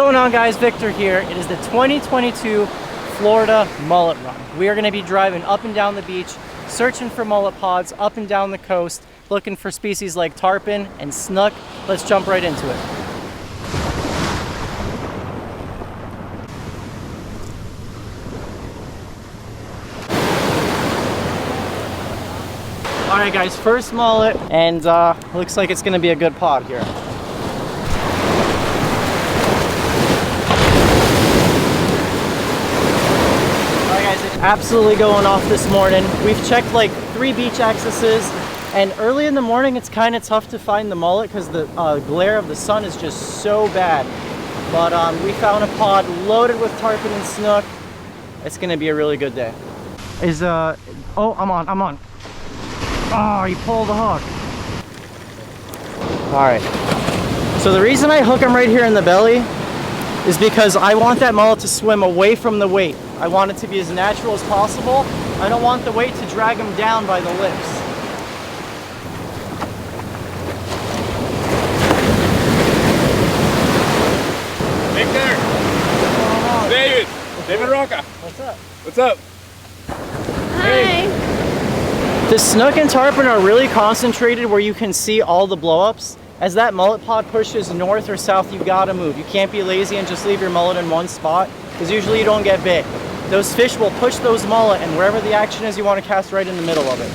going on, guys? Victor here. It is the 2022 Florida Mullet Run. We are going to be driving up and down the beach, searching for mullet pods up and down the coast, looking for species like tarpon and snook. Let's jump right into it. All right, guys, first mullet, and looks like it's going to be a good pod here. Absolutely going off this morning. We've checked like 3 beach accesses, and early in the morning it's kind of tough to find the mullet because the glare of the sun is just so bad. But we found a pod loaded with tarpon and snook. It's gonna be a really good day. Oh, I'm on. Oh, he pulled the hook. All right. So the reason I hook him right here in the belly is because I want that mullet to swim away from the weight. I want it to be as natural as possible. I don't want the weight to drag him down by the lips. Victor! David Roca. What's up? What's up? Hi! The snook and tarpon are really concentrated where you can see all the blow-ups. As that mullet pod pushes north or south, you gotta move. You can't be lazy and just leave your mullet in one spot, because usually you don't get big. Those fish will push those mullet, and wherever the action is, you want to cast right in the middle of it.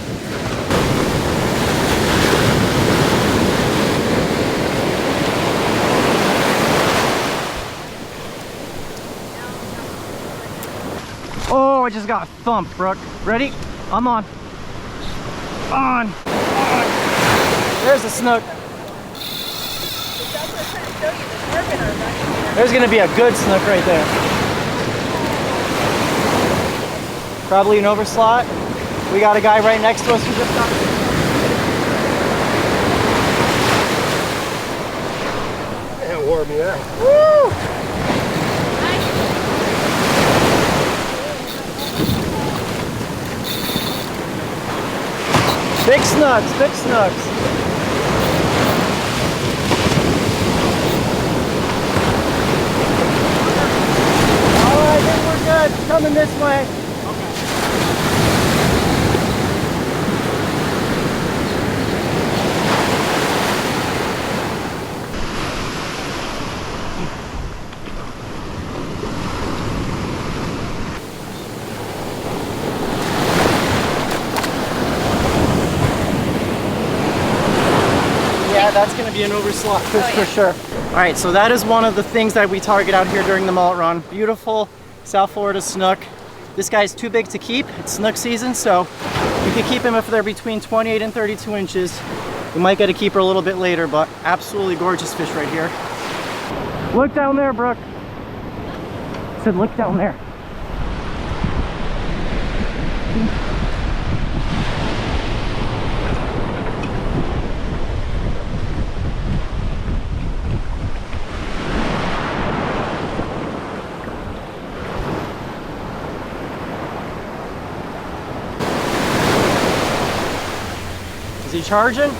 Oh, I just got thumped, Brooke. Ready? I'm on. On. There's the snook. There's gonna be a good snook right there. Probably an overslot. We got a guy right next to us who just got. That wore me out. Woo! Big snooks, big snooks. I think we're good. Coming this way. Okay. Yeah, that's going to be an overslot fish for sure. All right, so that is one of the things that we target out here during the mullet run. Beautiful South Florida snook. This guy's too big to keep. It's snook season, so you can keep him if they're between 28 and 32 inches. We might get a keeper a little bit later, but absolutely gorgeous fish right here. Look down there, Brooke. I said look down there. Is he charging? No.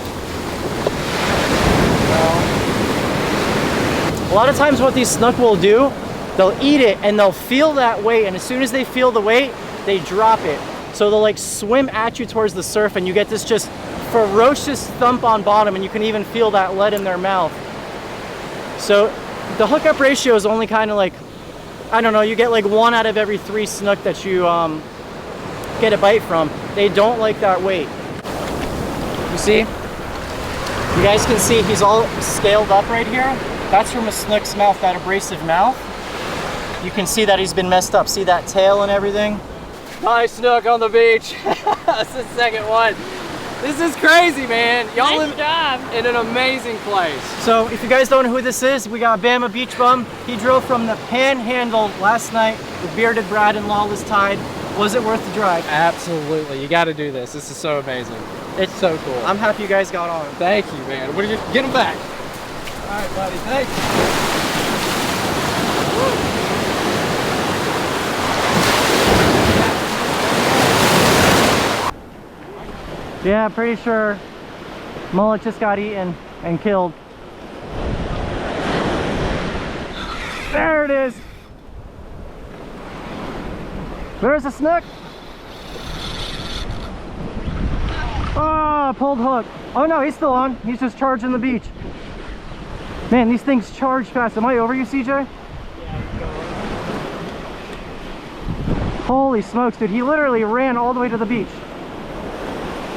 A lot of times what these snook will do, they'll eat it and they'll feel that weight, and as soon as they feel the weight, they drop it. So they'll like swim at you towards the surf, and you get this just ferocious thump on bottom, and you can even feel that lead in their mouth. So the hookup ratio is only kind of like, I don't know, you get like 1 out of every 3 snook that you get a bite from. They don't like that weight. You see? You guys can see he's all scaled up right here. That's from a snook's mouth, that abrasive mouth. You can see that he's been messed up. See that tail and everything? Hi, Snook on the beach. That's the second one. This is crazy, man. Y'all live in an amazing place. So if you guys don't know who this is, we got Bama Beach Bum. He drove from the Panhandle last night with Bearded Brad and Lawless Tide. Was it worth the drive? Absolutely. You got to do this. This is so amazing. It's so cool. I'm happy you guys got on. Thank you, man. What are you? Get them back. All right, buddy. Thanks. Yeah, pretty sure mullet just got eaten and killed. There it is. There's a snook. Oh, pulled hook. Oh no, he's still on. He's just charging the beach. Man, these things charge fast. Am I over you, CJ? Holy smokes, dude. He literally ran all the way to the beach.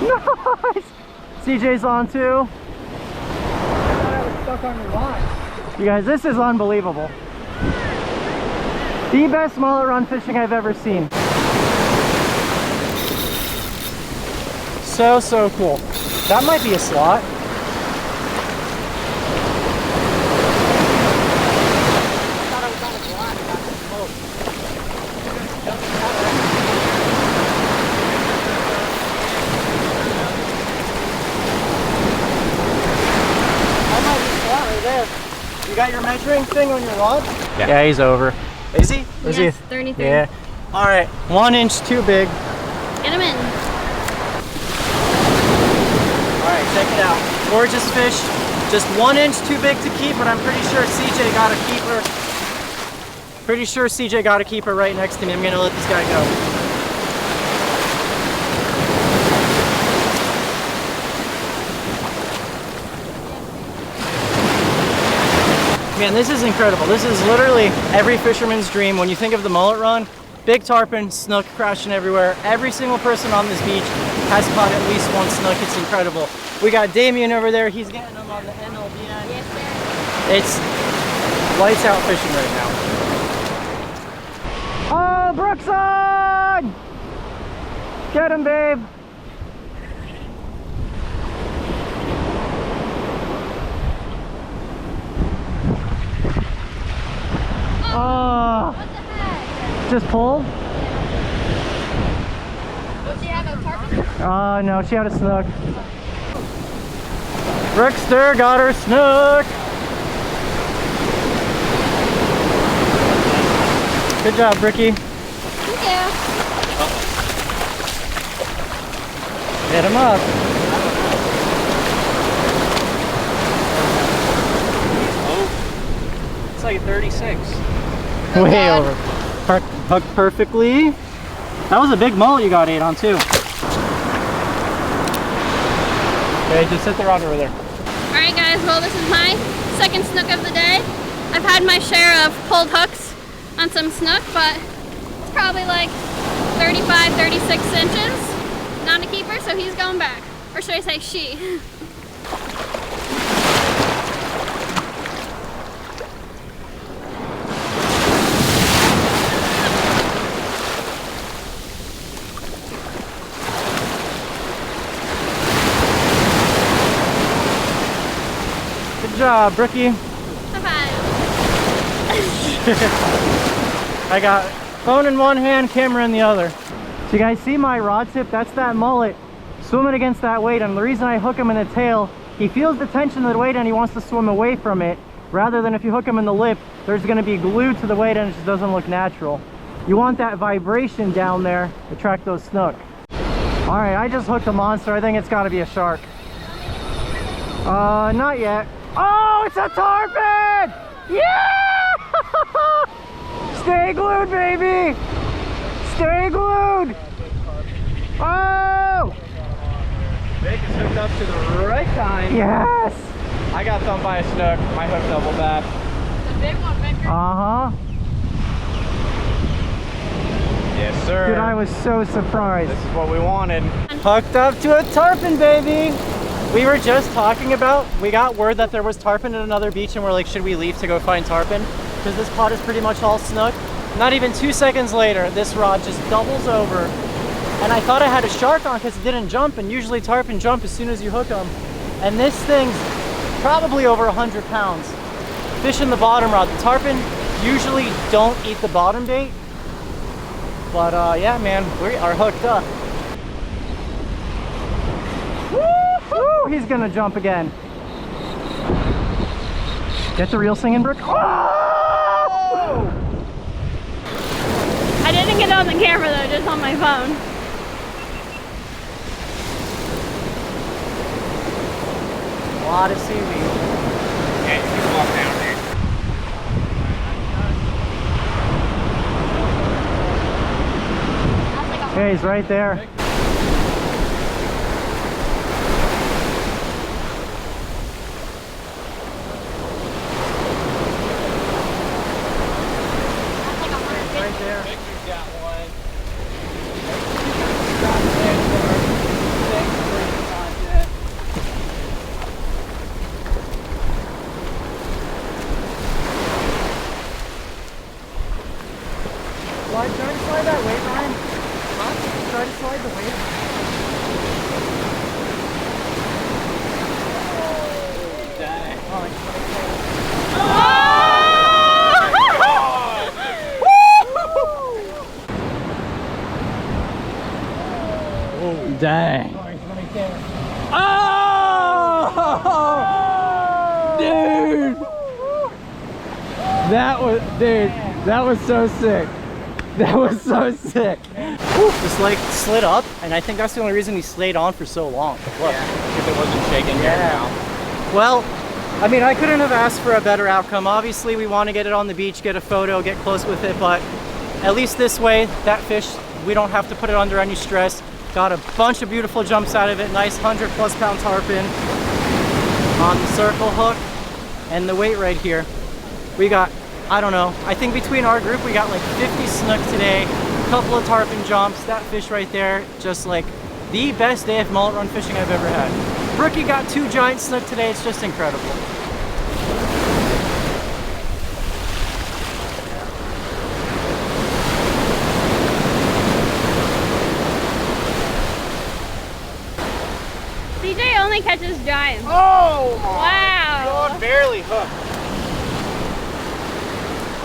Nice. CJ's on too. I thought I was stuck on your line. You guys, this is unbelievable. The best mullet run fishing I've ever seen. So cool. That might be a slot. You got your measuring thing on your rod? Yeah, he's over. Is he? Is yes, he? 33. Yeah. All right, 1 inch too big. Get him in. All right, check it out. Gorgeous fish. Just 1 inch too big to keep, but I'm pretty sure CJ got a keeper. Pretty sure CJ got a keeper right next to me. I'm gonna let this guy go. Man, this is incredible. This is literally every fisherman's dream. When you think of the mullet run, big tarpon, snook crashing everywhere. Every single person on this beach has caught at least one snook. It's incredible. We got Damien over there. He's getting them on the NLDN. Yes, sir. It's lights out fishing right now. Oh, Brookside! Get him, babe. Oh, What the heck? just pulled? Does she have a tarpon? No, she had a snook. Brookster got her snook. Good job, Bricky. Thank you. Hit him up. It's like a 36. Oh, Way God. over. Hooked perfectly. That was a big mullet you got 8 on too. Okay, just sit the rod over there. Alright guys, well this is my second snook of the day. I've had my share of pulled hooks on some snook, but it's probably like 35, 36 inches. Not a keeper, so he's going back. Or should I say she? Good job, Brookie. High five. I got phone in one hand, camera in the other. So you guys see my rod tip? That's that mullet swimming against that weight, and the reason I hook him in the tail, he feels the tension of the weight and he wants to swim away from it, rather than if you hook him in the lip, there's going to be glue to the weight and it just doesn't look natural. You want that vibration down there to attract those snook. All right, I just hooked a monster. I think it's got to be a shark. Not yet. Oh, it's a tarpon! Yeah! Stay glued, baby! Stay glued! Oh! Jake is hooked up to the right time. Yes! I got thumped by a snook. My hook doubled back. The big one, Victor. Uh-huh. Yes, sir. Dude, I was so surprised. This is what we wanted. Hooked up to a tarpon, baby! We were just talking about, we got word that there was tarpon at another beach and we're like, should we leave to go find tarpon? Because this pot is pretty much all snook. Not even 2 seconds later, this rod just doubles over. And I thought I had a shark on because it didn't jump, and usually tarpon jump as soon as you hook them. And this thing's probably over 100 pounds. Fishing the bottom rod. The tarpon usually don't eat the bottom bait. But yeah, man, we are hooked up. Woo! He's gonna jump again. Get the reel singing, Brooke. Oh! I didn't get it on the camera though, just on my phone. A lot of seaweed. Yeah, you can walk down there. Yeah, he's right there. Right there. Victor's got one. Try to slide that weight, Ryan. Huh? Try to slide the weight. Dang. Oh, it's Dang. Oh! Dude! That was so sick. That was so sick. This like slid up, and I think that's the only reason he stayed on for so long. Look. Yeah, if it wasn't shaking Yeah. Well, I mean, I couldn't have asked for a better outcome. Obviously, we want to get it on the beach, get a photo, get close with it, but at least this way, that fish, we don't have to put it under any stress. Got a bunch of beautiful jumps out of it. Nice 100+ pound tarpon on the circle hook, and the weight right here. We got, I don't know, I think between our group we got like 50 snook today, a couple of tarpon jumps. That fish right there, just like the best day of mullet run fishing I've ever had. Brookie got 2 giant snook today. It's just incredible. CJ only catches giants. Oh! Wow. God, barely hooked.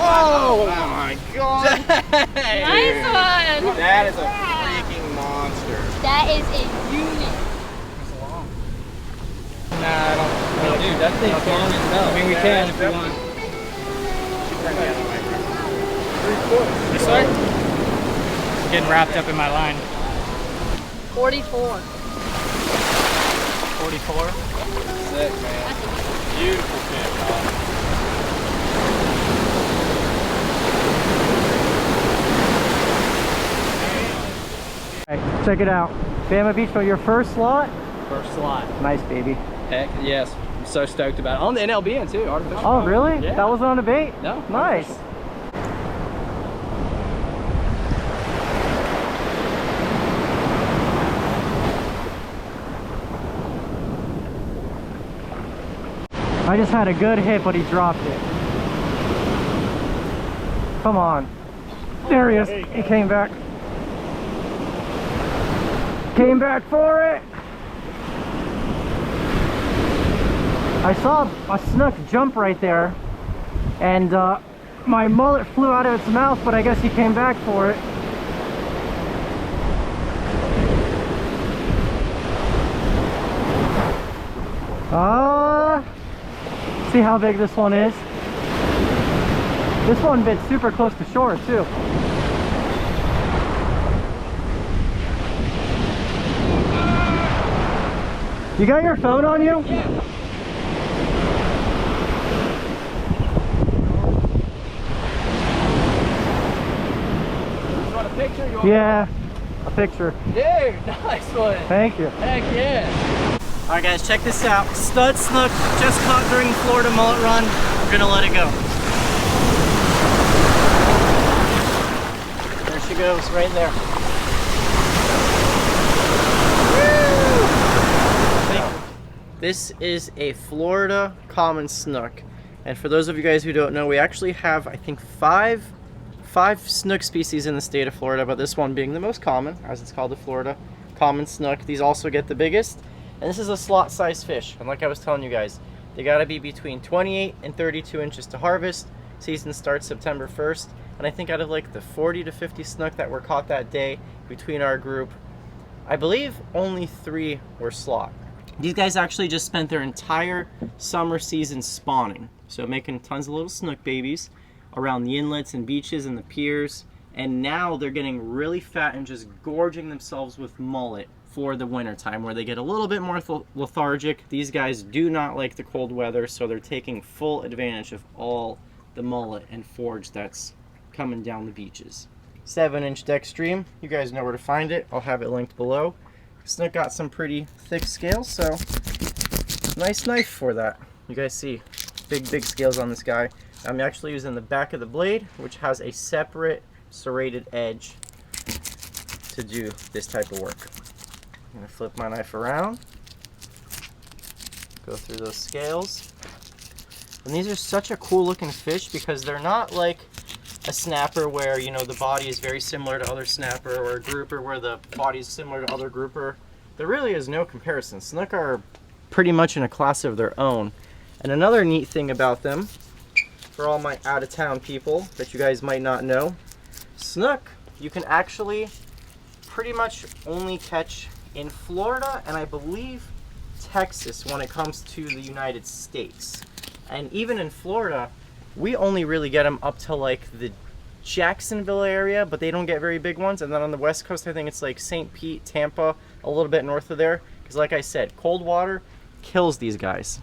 Oh my God! Nice one. That is a freaking monster. That is a unit. Nah, I don't. Dude, that thing's long as hell. I mean, we can if we want. This way? Getting wrapped up in my line. 44. 44. Sick, man. Beautiful fish, huh? Alright, check it out. Bama Beach, but your first slot? First slot. Nice, baby. Heck, yes. I'm so stoked about it. On the NLBN too, artificial. Oh, really? Yeah. That wasn't on a bait? No. Nice. I just had a good hit, but he dropped it. Come on. There he is. He came back. Came back for it. I saw a snook jump right there, and my mullet flew out of its mouth, but I guess he came back for it. See how big this one is? This one bit super close to shore too. You got your phone on you? Yeah. You want a picture? You want Yeah, a picture. Dude, nice one. Thank you. Heck yeah. All right, guys, check this out. Stud snook just caught during the Florida Mullet Run. We're gonna let it go. There she goes, right there. Woo! This is a Florida common snook. And for those of you guys who don't know, we actually have, I think, five snook species in the state of Florida, but this one being the most common, as it's called the Florida common snook. These also get the biggest. And this is a slot size fish, and like I was telling you guys, they gotta be between 28 and 32 inches to harvest. Season starts September 1st, and I think out of like the 40 to 50 snook that were caught that day between our group, I believe only 3 were slot. These guys actually just spent their entire summer season spawning, so making tons of little snook babies around the inlets and beaches and the piers, and now they're getting really fat and just gorging themselves with mullet for the winter time, where they get a little bit more lethargic. These guys do not like the cold weather, so they're taking full advantage of all the mullet and forage that's coming down the beaches. 7-inch deck stream. You guys know where to find it. I'll have it linked below. Snook got some pretty thick scales, so nice knife for that. You guys see big scales on this guy. I'm actually using the back of the blade, which has a separate serrated edge to do this type of work. I'm gonna flip my knife around, go through those scales. And these are such a cool looking fish because they're not like a snapper where, you know, the body is very similar to other snapper, or a grouper where the body is similar to other grouper. There really is no comparison. Snook are pretty much in a class of their own. And another neat thing about them, for all my out-of-town people that you guys might not know, snook you can actually pretty much only catch in Florida and I believe Texas when it comes to the United States. And even in Florida, we only really get them up to like the Jacksonville area, but they don't get very big ones. And then on the West Coast, I think it's like St. Pete, Tampa, a little bit north of there. Because like I said, cold water kills these guys.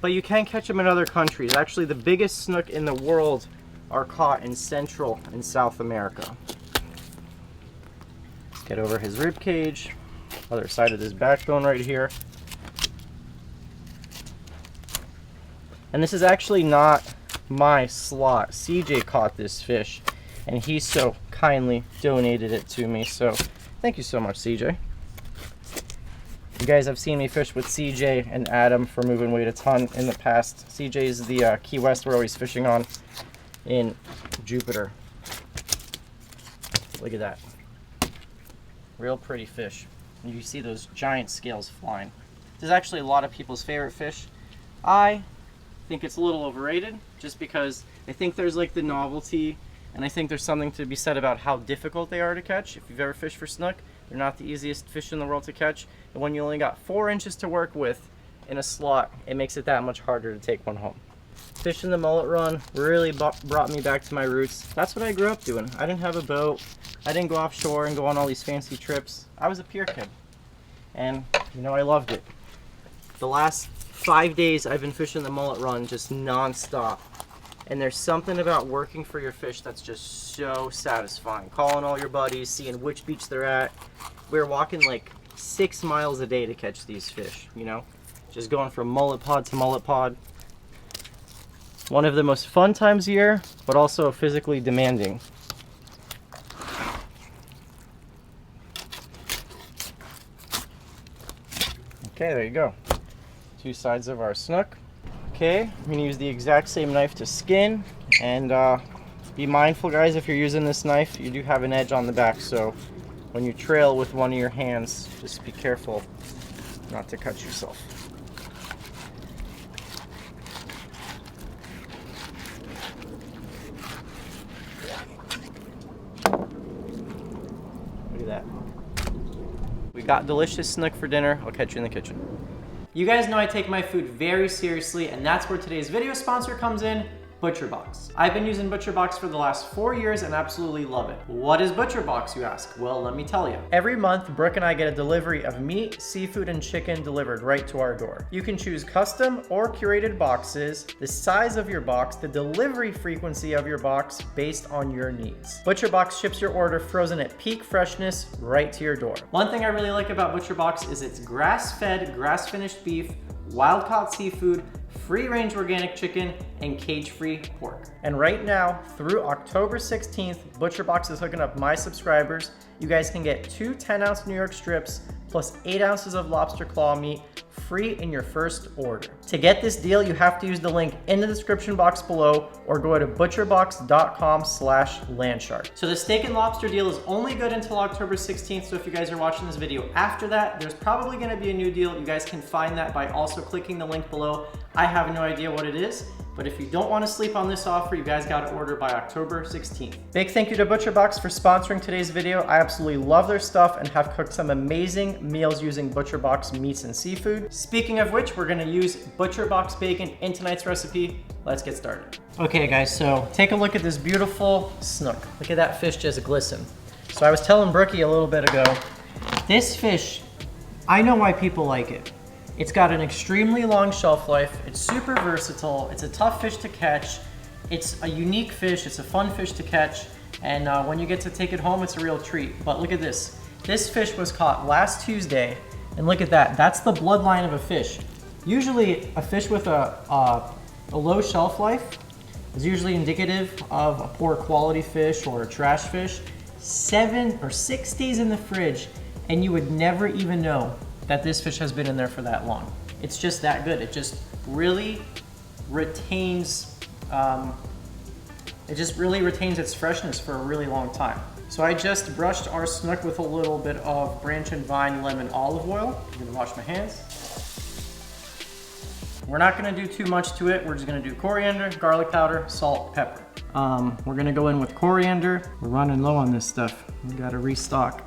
But you can catch them in other countries. Actually, the biggest snook in the world are caught in Central and South America. Get over his rib cage, other side of his backbone right here. And this is actually not my slot. CJ caught this fish and he so kindly donated it to me. So thank you so much, CJ. You guys have seen me fish with CJ and Adam for Moving Weight a ton in the past. CJ is the Key West we're always fishing on in Jupiter. Look at that. Real pretty fish. You see those giant scales flying. This is actually a lot of people's favorite fish. I think it's a little overrated just because I think there's like the novelty, and I think there's something to be said about how difficult they are to catch. If you've ever fished for snook, they're not the easiest fish in the world to catch. And when you only got 4 inches to work with in a slot, it makes it that much harder to take one home. Fishing the Mullet Run really brought me back to my roots. That's what I grew up doing. I didn't have a boat. I didn't go offshore and go on all these fancy trips. I was a pier kid. And, you know, I loved it. The last 5 days I've been fishing the Mullet Run just non-stop. And there's something about working for your fish that's just so satisfying. Calling all your buddies, seeing which beach they're at. We were walking like 6 miles a day to catch these fish, you know? Just going from mullet pod to mullet pod. One of the most fun times a year, but also physically demanding. Okay, there you go. 2 sides of our snook. Okay, I'm gonna use the exact same knife to skin, and be mindful, guys, if you're using this knife, you do have an edge on the back, so when you trail with one of your hands, just be careful not to cut yourself. Look at that. We got delicious snook for dinner. I'll catch you in the kitchen. You guys know I take my food very seriously, and that's where today's video sponsor comes in, ButcherBox. I've been using ButcherBox for the last 4 years and absolutely love it. What is ButcherBox, you ask? Well, let me tell you. Every month, Brooke and I get a delivery of meat, seafood, and chicken delivered right to our door. You can choose custom or curated boxes, the size of your box, the delivery frequency of your box based on your needs. ButcherBox ships your order frozen at peak freshness right to your door. One thing I really like about ButcherBox is its grass-fed, grass-finished beef, wild-caught seafood, free-range organic chicken, and cage-free pork. And right now, through October 16th, ButcherBox is hooking up my subscribers. You guys can get 2 10-ounce New York strips plus 8 ounces of lobster claw meat free in your first order. To get this deal, you have to use the link in the description box below or go to butcherbox.com/landshark. So the steak and lobster deal is only good until October 16th, so if you guys are watching this video after that, there's probably gonna be a new deal. You guys can find that by also clicking the link below. I have no idea what it is, but if you don't want to sleep on this offer, you guys got to order by October 16th. Big thank you to ButcherBox for sponsoring today's video. I absolutely love their stuff and have cooked some amazing meals using ButcherBox meats and seafood. Speaking of which, we're going to use ButcherBox bacon in tonight's recipe. Let's get started. Okay guys, so take a look at this beautiful snook. Look at that fish just glisten. So I was telling Brookie a little bit ago, this fish, I know why people like it. It's got an extremely long shelf life. It's super versatile. It's a tough fish to catch. It's a unique fish. It's a fun fish to catch. And when you get to take it home, it's a real treat. But look at this. This fish was caught last Tuesday. And look at that. That's the bloodline of a fish. Usually a fish with a low shelf life is usually indicative of a poor quality fish or a trash fish. 7 or 6 days in the fridge, and you would never even know that this fish has been in there for that long. It's just that good. It just really retains, its freshness for a really long time. So I just brushed our snook with a little bit of branch and vine lemon olive oil. I'm gonna wash my hands. We're not gonna do too much to it. We're just gonna do coriander, garlic powder, salt, pepper. We're gonna go in with coriander. We're running low on this stuff. We gotta restock.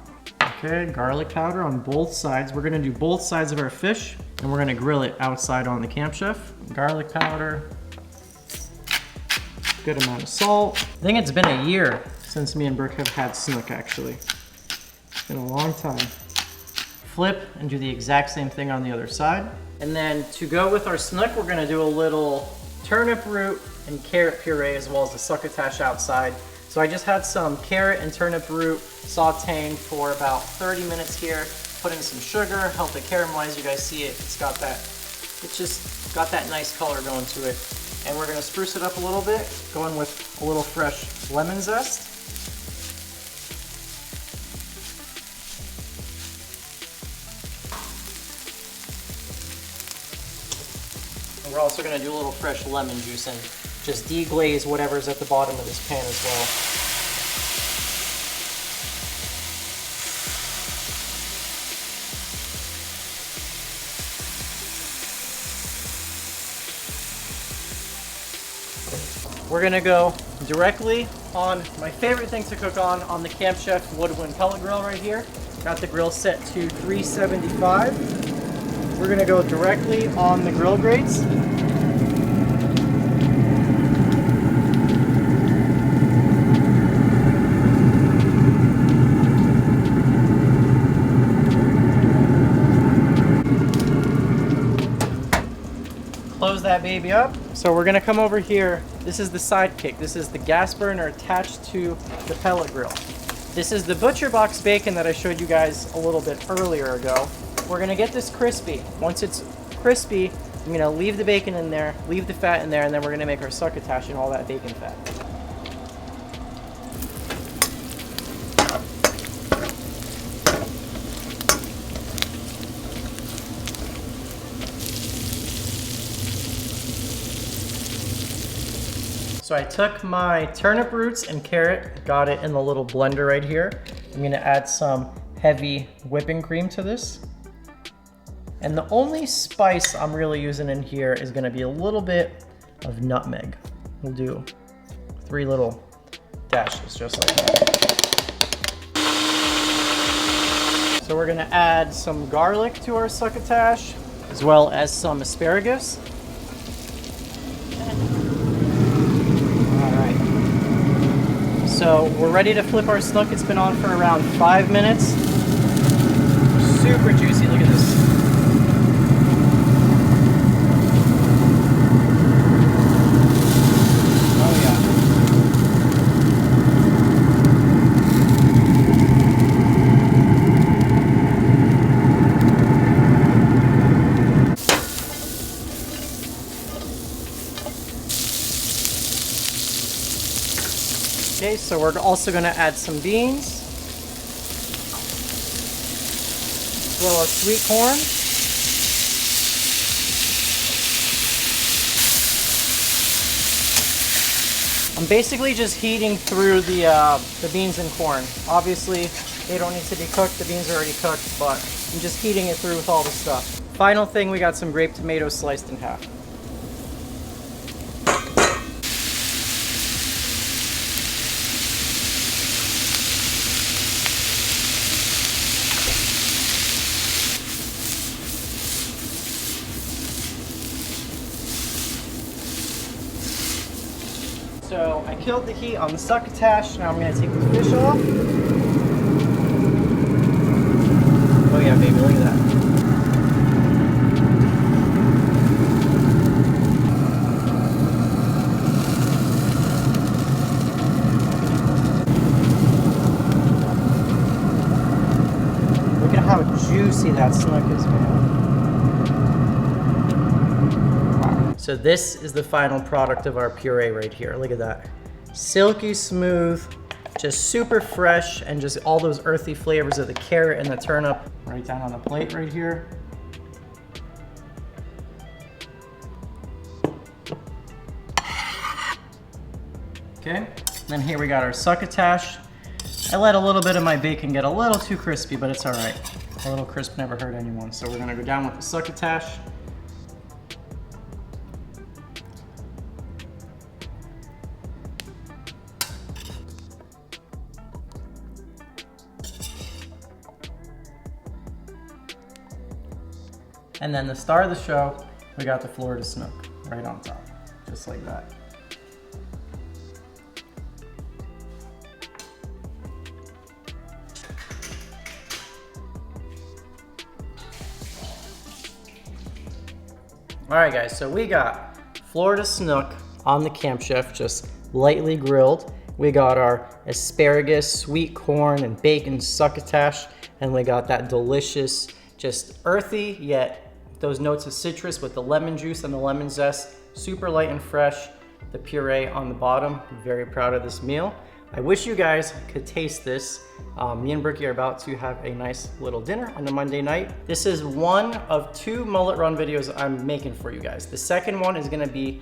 Okay, garlic powder on both sides. We're gonna do both sides of our fish, and we're gonna grill it outside on the Camp Chef. Garlic powder. Good amount of salt. I think it's been a year since me and Brooke have had snook, actually. It's been a long time. Flip and do the exact same thing on the other side. And then to go with our snook, we're gonna do a little turnip root and carrot puree as well as the succotash outside. So I just had some carrot and turnip root sauteing for about 30 minutes here. Put in some sugar, help it caramelize. You guys see it, it's just got that nice color going to it. And we're gonna spruce it up a little bit, going with a little fresh lemon zest. And we're also gonna do a little fresh lemon juice and just deglaze whatever's at the bottom of this pan as well. We're gonna go directly on my favorite thing to cook on the Camp Chef Woodwind pellet grill right here. Got the grill set to 375. We're gonna go directly on the grill grates. Close that baby up. So we're gonna come over here. This is the sidekick. This is the gas burner attached to the pellet grill. This is the butcher box bacon that I showed you guys a little bit earlier ago. We're gonna get this crispy. Once it's crispy, I'm gonna leave the bacon in there, leave the fat in there, and then we're gonna make our succotash and all that bacon fat. So I took my turnip roots and carrot, got it in the little blender right here. I'm gonna add some heavy whipping cream to this. And the only spice I'm really using in here is gonna be a little bit of nutmeg. We'll do 3 little dashes, just like that. So we're gonna add some garlic to our succotash, as well as some asparagus. So we're ready to flip our snook. It's been on for around 5 minutes. Super juicy, look at this. Oh yeah. Okay, so we're also going to add some beans, as well as sweet corn. I'm basically just heating through the beans and corn. Obviously, they don't need to be cooked. The beans are already cooked, but I'm just heating it through with all the stuff. Final thing, we got some grape tomatoes sliced in half. So I killed the heat on the succotash. Now I'm going to take the fish off. Oh yeah, baby, look at that. So this is the final product of our puree right here. Look at that. Silky smooth, just super fresh, and just all those earthy flavors of the carrot and the turnip right down on the plate right here. Okay, then here we got our succotash. I let a little bit of my bacon get a little too crispy, but it's all right. A little crisp never hurt anyone. So we're gonna go down with the succotash. And then the star of the show, we got the Florida Snook right on top, just like that. All right guys, so we got Florida Snook on the Camp Chef, just lightly grilled. We got our asparagus, sweet corn, and bacon succotash, and we got that delicious, just earthy, yet those notes of citrus with the lemon juice and the lemon zest, super light and fresh. The puree on the bottom, very proud of this meal. I wish you guys could taste this. Me and Brookie are about to have a nice little dinner on a Monday night. This is one of 2 Mullet Run videos I'm making for you guys. The second one is gonna be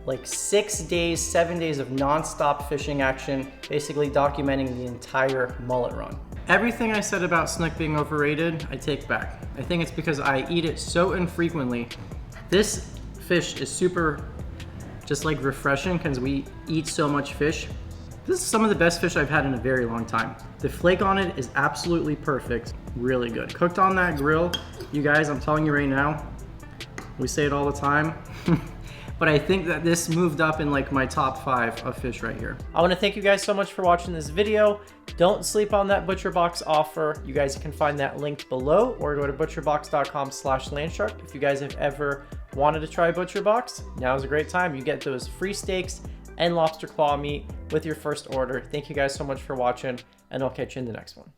like 6 days, 7 days of non-stop fishing action, basically documenting the entire Mullet Run. Everything I said about snook being overrated, I take back. I think it's because I eat it so infrequently. This fish is super just like refreshing because we eat so much fish. This is some of the best fish I've had in a very long time. The flake on it is absolutely perfect, really good. Cooked on that grill, you guys, I'm telling you right now, we say it all the time, but I think that this moved up in like my top 5 of fish right here. I wanna thank you guys so much for watching this video. Don't sleep on that ButcherBox offer. You guys can find that linked below or go to butcherbox.com/landshark. If you guys have ever wanted to try ButcherBox, now is a great time. You get those free steaks and lobster claw meat with your first order. Thank you guys so much for watching, and I'll catch you in the next one.